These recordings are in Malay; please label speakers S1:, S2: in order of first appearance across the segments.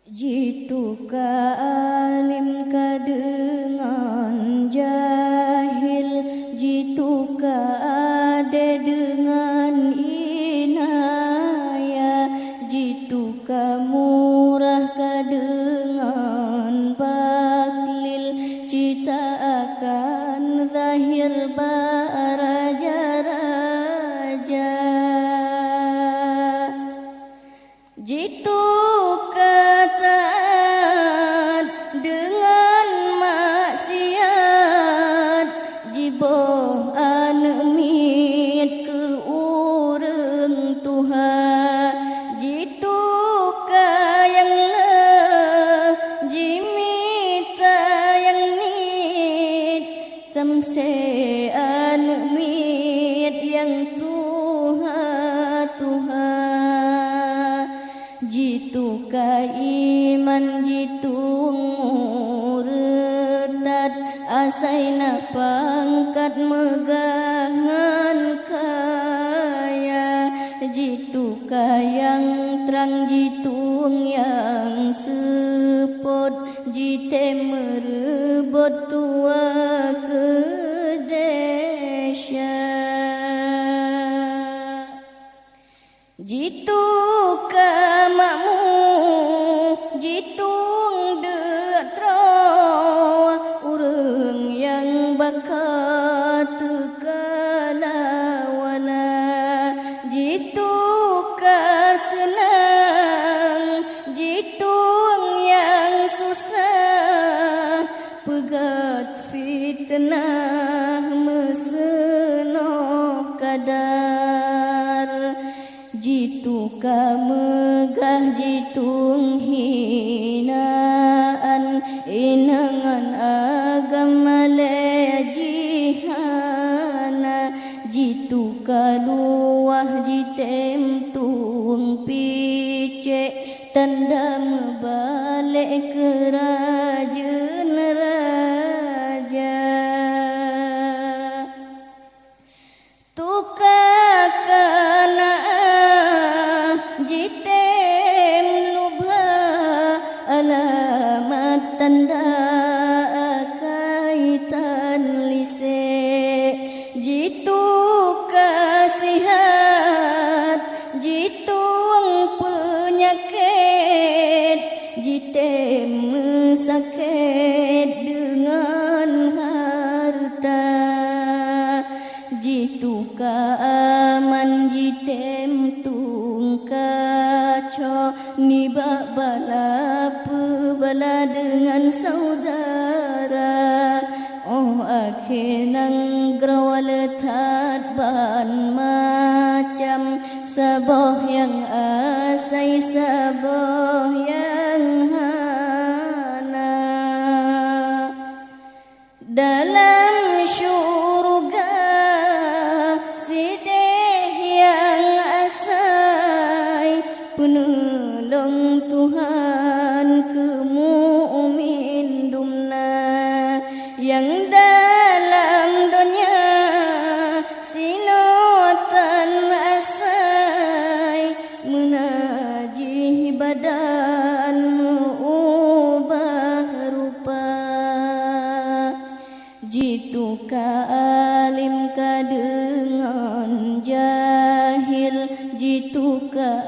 S1: Jitu ka alim ka dengan jahil, jitu ka ade dengan inaya, jitu ka murah ka dengan baklil, cita akan zahir baraja-raja. Jitu boh anemit ke urang Tuhan, jitu kayang le jimita yang nit tamse anemit yang Tuhan Tuhan, jitu ka iman jitu nguredat asaina pangkat megangan kaya, jitu kayang terang jitung yang sepot, jite merebut tua ke desya. Jitu ka makmu jitung detro urang yang bakat kalawana, jitu ka senang jitung yang susah, pegat fitnah mesenoh kadar, jitu ka megah jitung hinaan, inangan agama le jihana, jitu ka luah jitem tuang pice, tanda membalik kerajaan raja. Tuka kana jitem lubha alamat tanda kaitan lise, jitu kasihat jitung penyakit, jitem sakit dengan harta, jitu ka aman jitem tung kaco, nibak bala pebala dengan saudara. Oh akhirang grawal tat ban macam, saboh yang asai saboh yang hana, dalam syurga sideh yang asai, penolong Tuhan ke mu'min dumna, yang dalam dunia sinotan asai, menajih badan mengubah rupa, jitu ka alim ka dengan jahil, jitu ka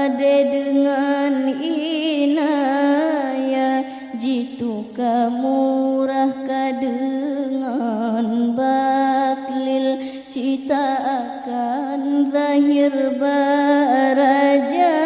S1: ade dengan inaya, jitu ka murah ka dengan baklil, cita akan zahir baraja.